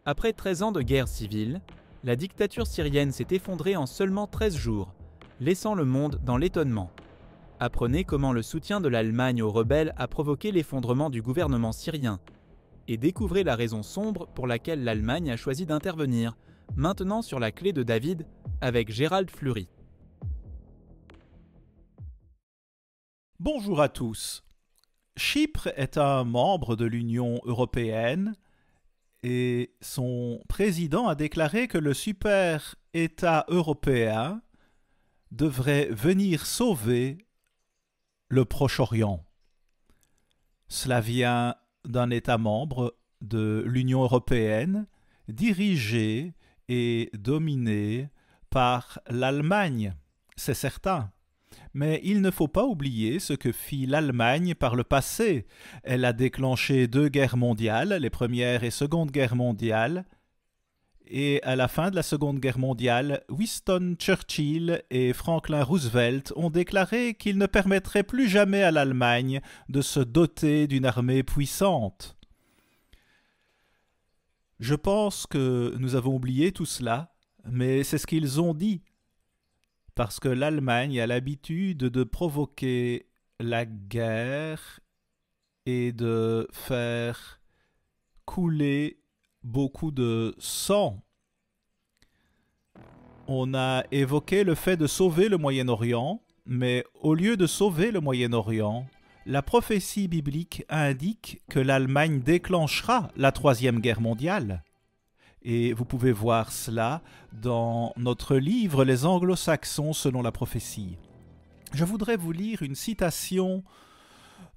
Après 13 ans de guerre civile, la dictature syrienne s'est effondrée en seulement 13 jours, laissant le monde dans l'étonnement. Apprenez comment le soutien de l'Allemagne aux rebelles a provoqué l'effondrement du gouvernement syrien. Et découvrez la raison sombre pour laquelle l'Allemagne a choisi d'intervenir, maintenant sur la clé de David, avec Gérald Fleury. Bonjour à tous. Chypre est un membre de l'Union européenne et son président a déclaré que le super-État européen devrait venir sauver le Proche-Orient. Cela vient d'un État membre de l'Union européenne dirigé et dominé par l'Allemagne, c'est certain. Mais il ne faut pas oublier ce que fit l'Allemagne par le passé. Elle a déclenché 2 guerres mondiales, les Première et Seconde Guerres mondiales. Et à la fin de la Seconde Guerre mondiale, Winston Churchill et Franklin Roosevelt ont déclaré qu'ils ne permettraient plus jamais à l'Allemagne de se doter d'une armée puissante. Je pense que nous avons oublié tout cela, mais c'est ce qu'ils ont dit. Parce que l'Allemagne a l'habitude de provoquer la guerre et de faire couler beaucoup de sang. On a évoqué le fait de sauver le Moyen-Orient, mais au lieu de sauver le Moyen-Orient, la prophétie biblique indique que l'Allemagne déclenchera la Troisième Guerre mondiale. Et vous pouvez voir cela dans notre livre « Les Anglo-Saxons selon la prophétie ». Je voudrais vous lire une citation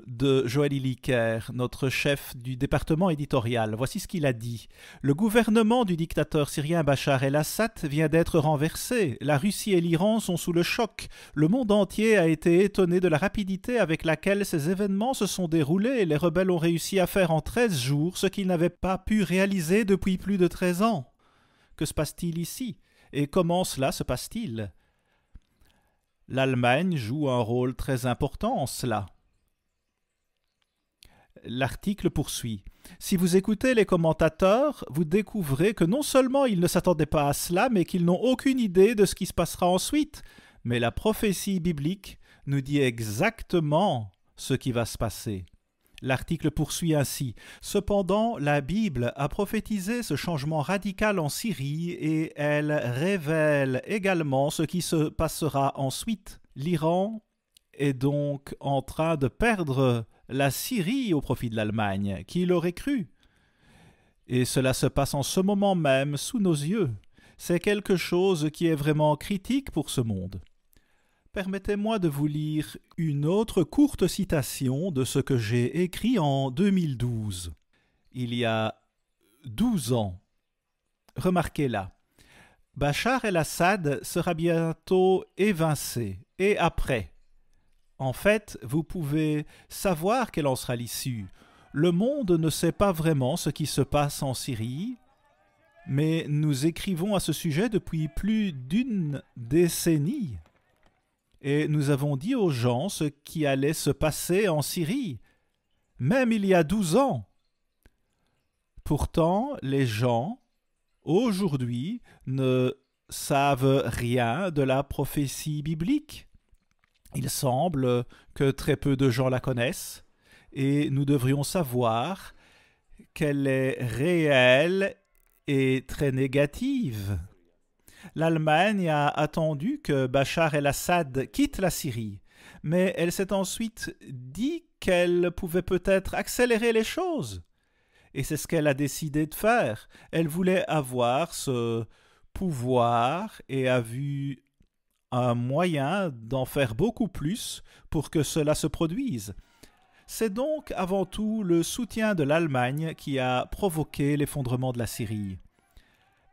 de Joël Illiker, notre chef du département éditorial. Voici ce qu'il a dit. « Le gouvernement du dictateur syrien Bachar el-Assad vient d'être renversé. La Russie et l'Iran sont sous le choc. Le monde entier a été étonné de la rapidité avec laquelle ces événements se sont déroulés. Les rebelles ont réussi à faire en 13 jours ce qu'ils n'avaient pas pu réaliser depuis plus de 13 ans. Que se passe-t-il ici? Et comment cela se passe-t-il? L'Allemagne joue un rôle très important en cela. L'article poursuit. Si vous écoutez les commentateurs, vous découvrez que non seulement ils ne s'attendaient pas à cela, mais qu'ils n'ont aucune idée de ce qui se passera ensuite. Mais la prophétie biblique nous dit exactement ce qui va se passer. L'article poursuit ainsi. Cependant, la Bible a prophétisé ce changement radical en Syrie et elle révèle également ce qui se passera ensuite. L'Iran est donc en train de perdre la Syrie au profit de l'Allemagne. Qui l'aurait cru? Et cela se passe en ce moment même sous nos yeux. C'est quelque chose qui est vraiment critique pour ce monde. Permettez-moi de vous lire une autre courte citation de ce que j'ai écrit en 2012. Il y a 12 ans. Remarquez-là. Bachar el-Assad sera bientôt évincé. Et après? En fait, vous pouvez savoir quelle en sera l'issue. Le monde ne sait pas vraiment ce qui se passe en Syrie, mais nous écrivons à ce sujet depuis plus d'1 décennie. Et nous avons dit aux gens ce qui allait se passer en Syrie, même il y a 12 ans. Pourtant, les gens, aujourd'hui, ne savent rien de la prophétie biblique. Il semble que très peu de gens la connaissent et nous devrions savoir qu'elle est réelle et très négative. L'Allemagne a attendu que Bachar el-Assad quitte la Syrie, mais elle s'est ensuite dit qu'elle pouvait peut-être accélérer les choses. Et c'est ce qu'elle a décidé de faire. Elle voulait avoir ce pouvoir et a vu un moyen d'en faire beaucoup plus pour que cela se produise. C'est donc avant tout le soutien de l'Allemagne qui a provoqué l'effondrement de la Syrie.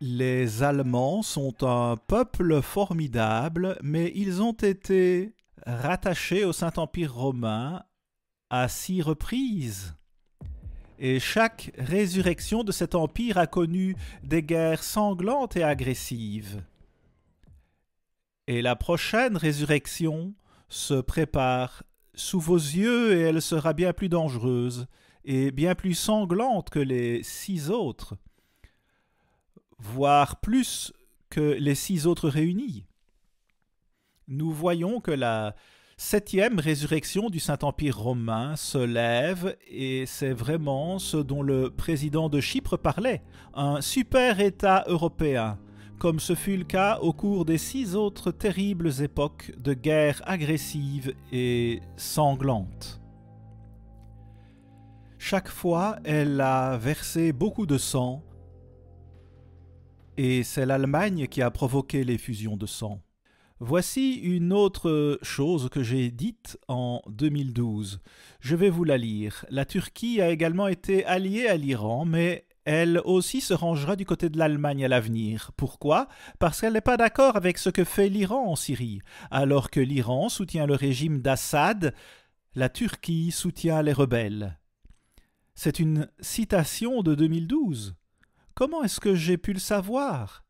Les Allemands sont un peuple formidable, mais ils ont été rattachés au Saint-Empire romain à 6 reprises. Et chaque résurrection de cet empire a connu des guerres sanglantes et agressives. Et la prochaine résurrection se prépare sous vos yeux et elle sera bien plus dangereuse et bien plus sanglante que les 6 autres. voire plus que les 6 autres réunis. Nous voyons que la 7e résurrection du Saint-Empire romain se lève et c'est vraiment ce dont le président de Chypre parlait, un super-État européen, comme ce fut le cas au cours des 6 autres terribles époques de guerre agressive et sanglante. Chaque fois, elle a versé beaucoup de sang et c'est l'Allemagne qui a provoqué l'effusion de sang. Voici une autre chose que j'ai dite en 2012. Je vais vous la lire. La Turquie a également été alliée à l'Iran, mais elle aussi se rangera du côté de l'Allemagne à l'avenir. Pourquoi? Parce qu'elle n'est pas d'accord avec ce que fait l'Iran en Syrie. Alors que l'Iran soutient le régime d'Assad, la Turquie soutient les rebelles. C'est une citation de 2012. Comment est-ce que j'ai pu le savoir?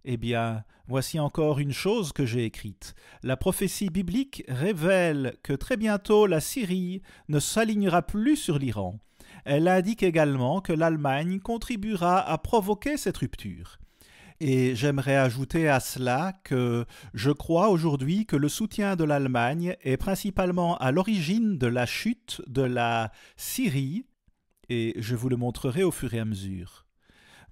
Eh bien, voici encore une chose que j'ai écrite. La prophétie biblique révèle que très bientôt la Syrie ne s'alignera plus sur l'Iran. Elle indique également que l'Allemagne contribuera à provoquer cette rupture. Et j'aimerais ajouter à cela que je crois aujourd'hui que le soutien de l'Allemagne est principalement à l'origine de la chute de la Syrie, et je vous le montrerai au fur et à mesure.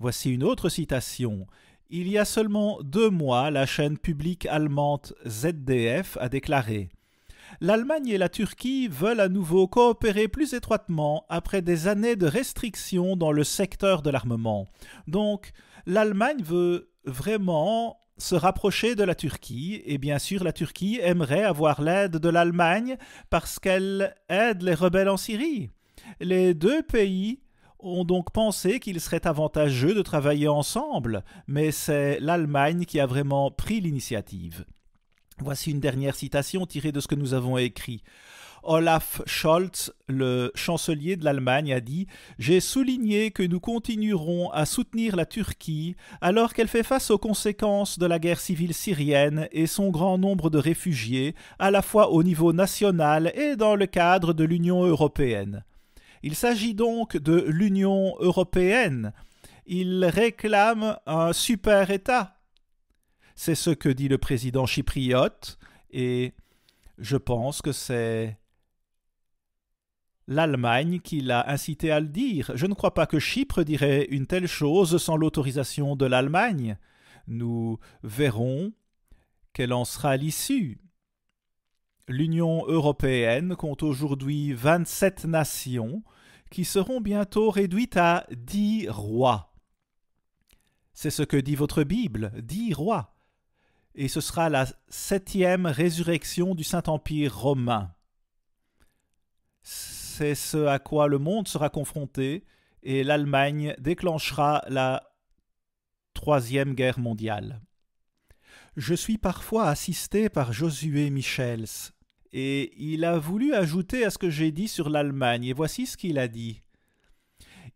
Voici une autre citation. Il y a seulement 2 mois, la chaîne publique allemande ZDF a déclaré « L'Allemagne et la Turquie veulent à nouveau coopérer plus étroitement après des années de restrictions dans le secteur de l'armement. Donc, l'Allemagne veut vraiment se rapprocher de la Turquie et bien sûr la Turquie aimerait avoir l'aide de l'Allemagne parce qu'elle aide les rebelles en Syrie. Les 2 pays ont donc pensé qu'il serait avantageux de travailler ensemble, mais c'est l'Allemagne qui a vraiment pris l'initiative. Voici une dernière citation tirée de ce que nous avons écrit. Olaf Scholz, le chancelier de l'Allemagne, a dit « J'ai souligné que nous continuerons à soutenir la Turquie alors qu'elle fait face aux conséquences de la guerre civile syrienne et son grand nombre de réfugiés, à la fois au niveau national et dans le cadre de l'Union européenne. » Il s'agit donc de l'Union européenne. Il réclame un super-État. C'est ce que dit le président chypriote et je pense que c'est l'Allemagne qui l'a incité à le dire. Je ne crois pas que Chypre dirait une telle chose sans l'autorisation de l'Allemagne. Nous verrons quelle en sera l'issue. L'Union européenne compte aujourd'hui 27 nations qui seront bientôt réduites à 10 rois. C'est ce que dit votre Bible, 10 rois. Et ce sera la 7e résurrection du Saint-Empire romain. C'est ce à quoi le monde sera confronté et l'Allemagne déclenchera la 3e guerre mondiale. Je suis parfois assisté par Josué Michels et il a voulu ajouter à ce que j'ai dit sur l'Allemagne et voici ce qu'il a dit.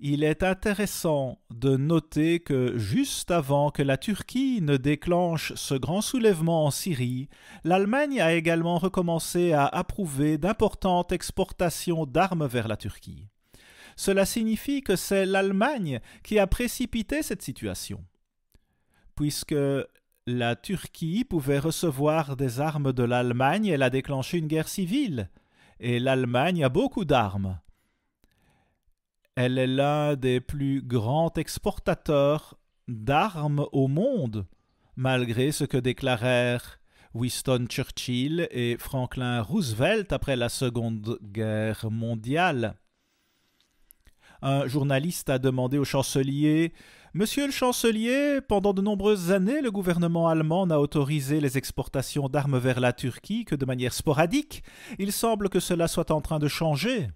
Il est intéressant de noter que juste avant que la Turquie ne déclenche ce grand soulèvement en Syrie, l'Allemagne a également recommencé à approuver d'importantes exportations d'armes vers la Turquie. Cela signifie que c'est l'Allemagne qui a précipité cette situation, puisque la Turquie pouvait recevoir des armes de l'Allemagne, elle a déclenché une guerre civile, et l'Allemagne a beaucoup d'armes. Elle est l'un des plus grands exportateurs d'armes au monde, malgré ce que déclarèrent Winston Churchill et Franklin Roosevelt après la Seconde Guerre mondiale. Un journaliste a demandé au chancelier « Monsieur le chancelier, pendant de nombreuses années, le gouvernement allemand n'a autorisé les exportations d'armes vers la Turquie que de manière sporadique. Il semble que cela soit en train de changer. »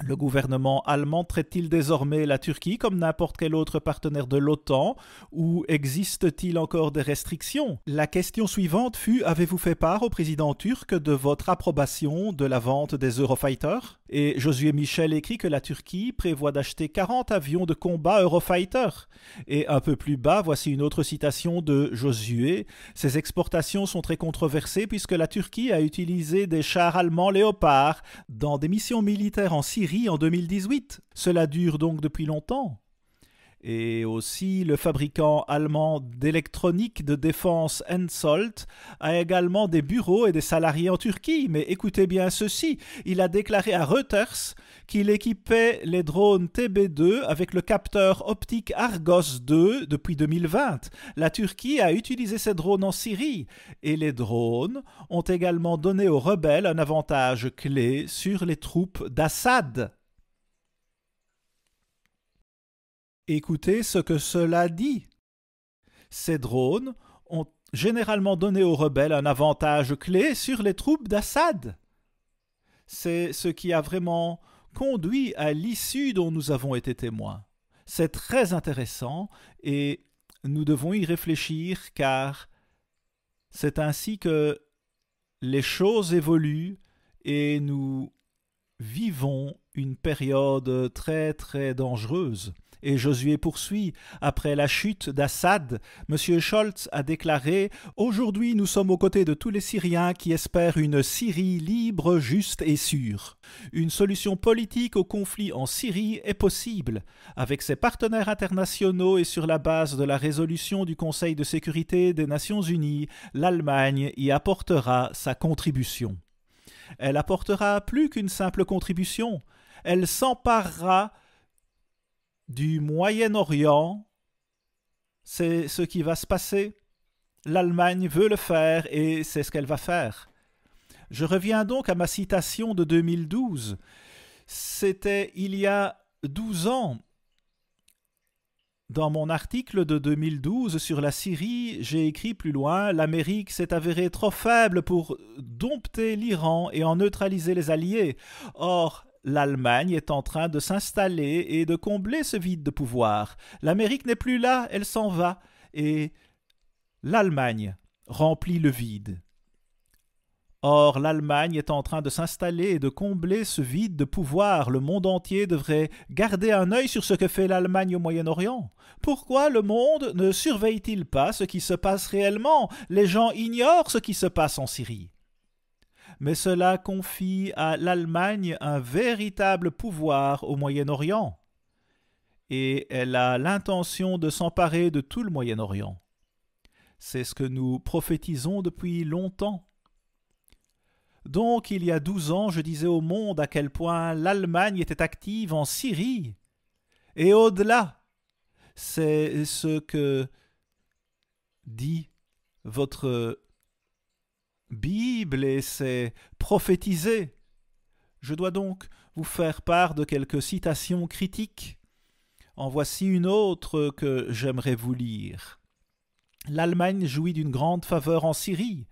Le gouvernement allemand traite-t-il désormais la Turquie comme n'importe quel autre partenaire de l'OTAN ou existe-t-il encore des restrictions? La question suivante fut: avez-vous fait part au président turc de votre approbation de la vente des Eurofighter? Et Josué Michel écrit que la Turquie prévoit d'acheter 40 avions de combat Eurofighter. Et un peu plus bas, voici une autre citation de Josué. Ces exportations sont très controversées puisque la Turquie a utilisé des chars allemands Léopard dans des missions militaires en Syrie en 2018. Cela dure donc depuis longtemps. Et aussi le fabricant allemand d'électronique de défense Hensoldt a également des bureaux et des salariés en Turquie. Mais écoutez bien ceci, il a déclaré à Reuters qu'il équipait les drones TB2 avec le capteur optique Argos 2 depuis 2020. La Turquie a utilisé ces drones en Syrie et les drones ont également donné aux rebelles un avantage clé sur les troupes d'Assad. Écoutez ce que cela dit. Ces drones ont généralement donné aux rebelles un avantage clé sur les troupes d'Assad. C'est ce qui a vraiment conduit à l'issue dont nous avons été témoins. C'est très intéressant et nous devons y réfléchir car c'est ainsi que les choses évoluent et nous vivons une période très très dangereuse. Et Josué poursuit, après la chute d'Assad, M. Scholz a déclaré « Aujourd'hui, nous sommes aux côtés de tous les Syriens qui espèrent une Syrie libre, juste et sûre. Une solution politique au conflit en Syrie est possible. Avec ses partenaires internationaux et sur la base de la résolution du Conseil de sécurité des Nations Unies, l'Allemagne y apportera sa contribution. Elle apportera plus qu'une simple contribution. Elle s'emparera du Moyen-Orient. C'est ce qui va se passer. L'Allemagne veut le faire et c'est ce qu'elle va faire. Je reviens donc à ma citation de 2012. C'était il y a 12 ans. Dans mon article de 2012 sur la Syrie, j'ai écrit plus loin « L'Amérique s'est avérée trop faible pour dompter l'Iran et en neutraliser les alliés. Or, l'Allemagne est en train de s'installer et de combler ce vide de pouvoir. L'Amérique n'est plus là, elle s'en va. Et l'Allemagne remplit le vide. Or, l'Allemagne est en train de s'installer et de combler ce vide de pouvoir. Le monde entier devrait garder un œil sur ce que fait l'Allemagne au Moyen-Orient. Pourquoi le monde ne surveille-t-il pas ce qui se passe réellement? Les gens ignorent ce qui se passe en Syrie. Mais cela confie à l'Allemagne un véritable pouvoir au Moyen-Orient. Et elle a l'intention de s'emparer de tout le Moyen-Orient. C'est ce que nous prophétisons depuis longtemps. Donc, il y a 12 ans, je disais au monde à quel point l'Allemagne était active en Syrie. Et au-delà, c'est ce que dit votre Bible et c'est prophétisé. Je dois donc vous faire part de quelques citations critiques. En voici une autre que j'aimerais vous lire. L'Allemagne jouit d'une grande faveur en Syrie,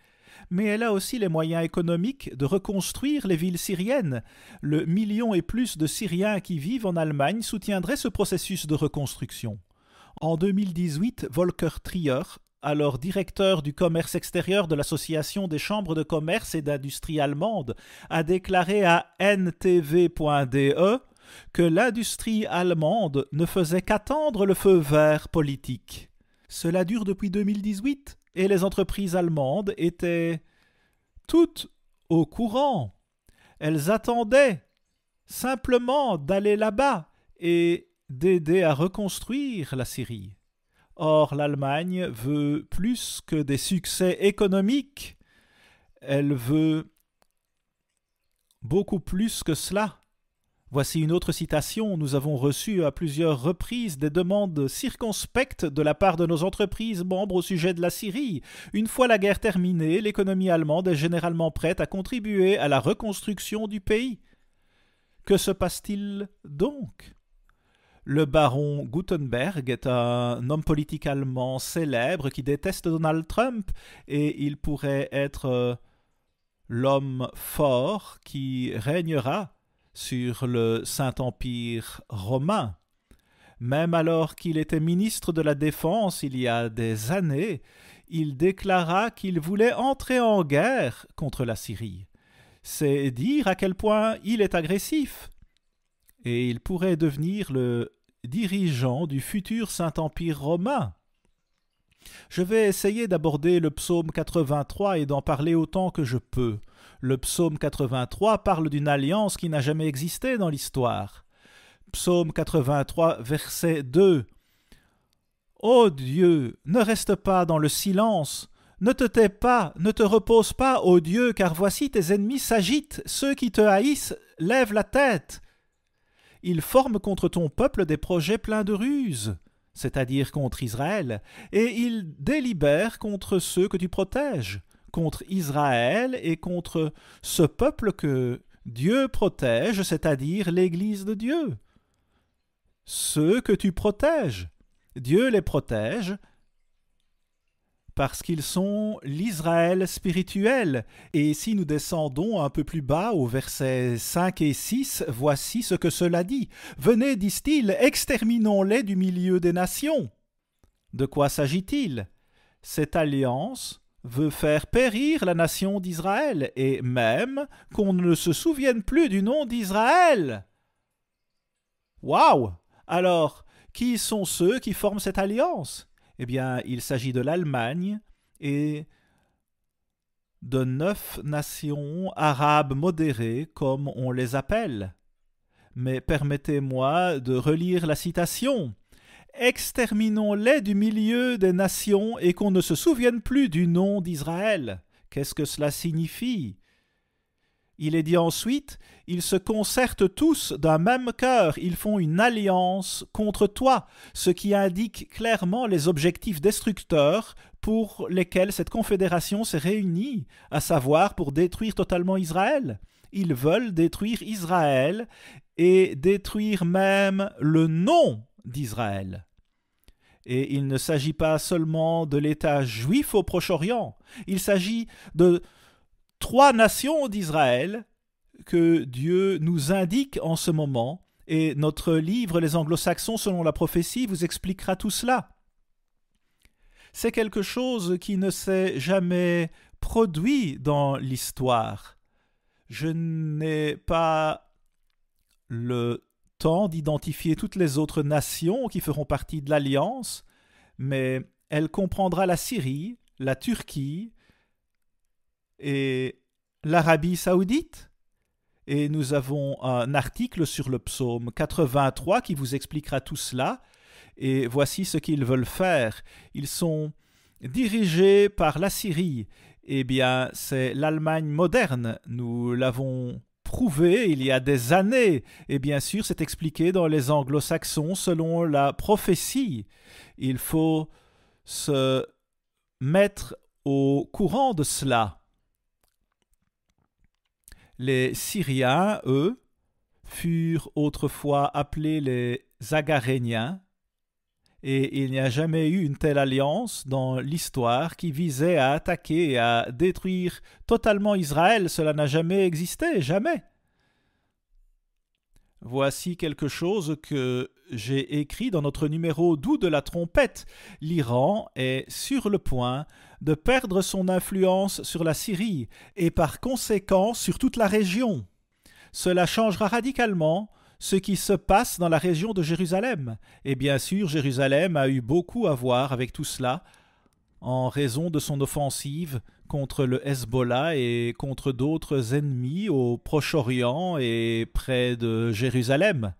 mais elle a aussi les moyens économiques de reconstruire les villes syriennes. Le million et plus de Syriens qui vivent en Allemagne soutiendraient ce processus de reconstruction. En 2018, Volker Trier, alors directeur du commerce extérieur de l'Association des chambres de commerce et d'industrie allemande, a déclaré à ntv.de que l'industrie allemande ne faisait qu'attendre le feu vert politique. Cela dure depuis 2018 et les entreprises allemandes étaient toutes au courant. Elles attendaient simplement d'aller là-bas et d'aider à reconstruire la Syrie. Or, l'Allemagne veut plus que des succès économiques. Elle veut beaucoup plus que cela. Voici une autre citation. Nous avons reçu à plusieurs reprises des demandes circonspectes de la part de nos entreprises membres au sujet de la Syrie. Une fois la guerre terminée, l'économie allemande est généralement prête à contribuer à la reconstruction du pays. Que se passe-t-il donc ? Le baron Gutenberg est un homme politique allemand célèbre qui déteste Donald Trump et il pourrait être l'homme fort qui régnera sur le Saint-Empire romain. Même alors qu'il était ministre de la Défense il y a des années, il déclara qu'il voulait entrer en guerre contre la Syrie. C'est dire à quel point il est agressif. Et il pourrait devenir le dirigeant du futur Saint-Empire romain. Je vais essayer d'aborder le psaume 83 et d'en parler autant que je peux. Le psaume 83 parle d'une alliance qui n'a jamais existé dans l'histoire. Psaume 83, verset 2. Ô Dieu, ne reste pas dans le silence, ne te tais pas, ne te repose pas, ô Dieu, car voici tes ennemis s'agitent, ceux qui te haïssent lèvent la tête. Ils forment contre ton peuple des projets pleins de ruses, c'est-à-dire contre Israël, et ils délibèrent contre ceux que tu protèges, contre Israël et contre ce peuple que Dieu protège, c'est-à-dire l'Église de Dieu. Ceux que tu protèges, Dieu les protège parce qu'ils sont l'Israël spirituel. Et si nous descendons un peu plus bas au versets 5 et 6, voici ce que cela dit. « Venez, disent-ils, exterminons-les du milieu des nations. » De quoi s'agit-il? Cette alliance veut faire périr la nation d'Israël, et même qu'on ne se souvienne plus du nom d'Israël. Waouh! Alors, qui sont ceux qui forment cette alliance? Eh bien, il s'agit de l'Allemagne et de 9 nations arabes modérées, comme on les appelle. Mais permettez-moi de relire la citation. « Exterminons-les du milieu des nations et qu'on ne se souvienne plus du nom d'Israël. » Qu'est-ce que cela signifie? Il est dit ensuite, ils se concertent tous d'un même cœur, ils font une alliance contre toi, ce qui indique clairement les objectifs destructeurs pour lesquels cette confédération s'est réunie, à savoir pour détruire totalement Israël. Ils veulent détruire Israël et détruire même le nom d'Israël. Et il ne s'agit pas seulement de l'État juif au Proche-Orient, il s'agit de 3 nations d'Israël que Dieu nous indique en ce moment, et notre livre Les Anglo-Saxons selon la prophétie vous expliquera tout cela. C'est quelque chose qui ne s'est jamais produit dans l'histoire. Je n'ai pas le temps d'identifier toutes les autres nations qui feront partie de l'Alliance, mais elle comprendra la Syrie, la Turquie, et l'Arabie saoudite. Et nous avons un article sur le psaume 83 qui vous expliquera tout cela. Et voici ce qu'ils veulent faire. Ils sont dirigés par la Syrie. Eh bien, c'est l'Allemagne moderne. Nous l'avons prouvé il y a des années. Et bien sûr, c'est expliqué dans les Anglo-Saxons selon la prophétie. Il faut se mettre au courant de cela. Les Syriens, eux, furent autrefois appelés les Agaréniens, et il n'y a jamais eu une telle alliance dans l'histoire qui visait à attaquer et à détruire totalement Israël. Cela n'a jamais existé, jamais. Voici quelque chose que j'ai écrit dans notre numéro d'août de la trompette. L'Iran est sur le point de perdre son influence sur la Syrie et par conséquent sur toute la région. Cela changera radicalement ce qui se passe dans la région de Jérusalem. Et bien sûr, Jérusalem a eu beaucoup à voir avec tout cela en raison de son offensive contre le Hezbollah et contre d'autres ennemis au Proche-Orient et près de Jérusalem.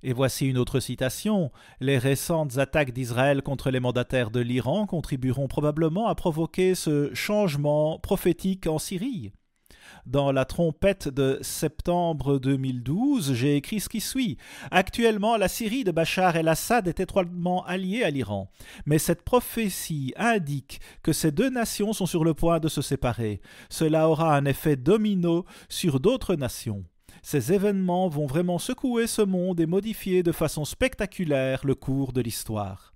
Et voici une autre citation. « Les récentes attaques d'Israël contre les mandataires de l'Iran contribueront probablement à provoquer ce changement prophétique en Syrie. » Dans la trompette de septembre 2012, j'ai écrit ce qui suit. Actuellement, la Syrie de Bachar el-Assad est étroitement alliée à l'Iran. Mais cette prophétie indique que ces 2 nations sont sur le point de se séparer. Cela aura un effet domino sur d'autres nations. Ces événements vont vraiment secouer ce monde et modifier de façon spectaculaire le cours de l'histoire.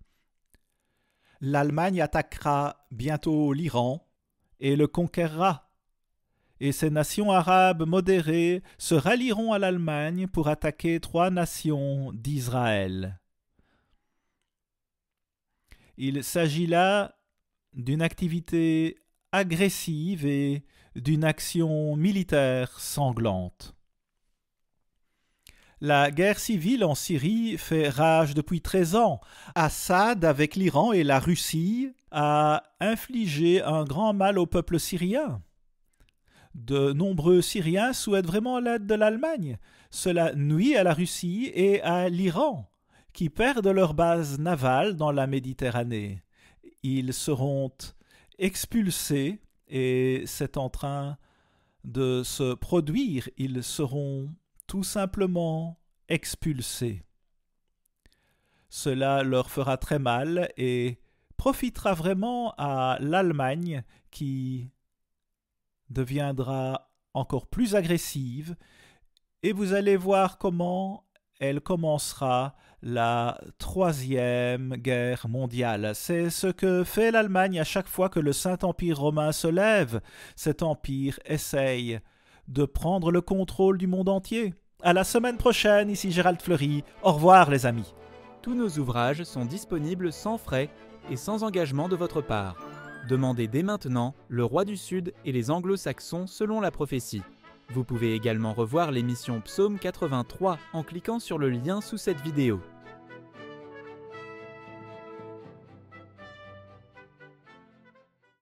L'Allemagne attaquera bientôt l'Iran et le conquérera. Et ces nations arabes modérées se rallieront à l'Allemagne pour attaquer 3 nations d'Israël. Il s'agit là d'une activité agressive et d'une action militaire sanglante. La guerre civile en Syrie fait rage depuis 13 ans. Assad, avec l'Iran et la Russie, a infligé un grand mal au peuple syrien. De nombreux Syriens souhaitent vraiment l'aide de l'Allemagne. Cela nuit à la Russie et à l'Iran. qui perdent leur base navale dans la Méditerranée. Ils seront expulsés et c'est en train de se produire. Ils seront tout simplement expulsés. Cela leur fera très mal et profitera vraiment à l'Allemagne qui deviendra encore plus agressive et vous allez voir comment elle commencera la Troisième Guerre mondiale. C'est ce que fait l'Allemagne à chaque fois que le Saint-Empire romain se lève. Cet empire essaye de prendre le contrôle du monde entier. À la semaine prochaine, ici Gérald Fleury. Au revoir les amis. Tous nos ouvrages sont disponibles sans frais et sans engagement de votre part. Demandez dès maintenant Le Roi du Sud et les Anglo-Saxons selon la prophétie. Vous pouvez également revoir l'émission Psaume 83 en cliquant sur le lien sous cette vidéo.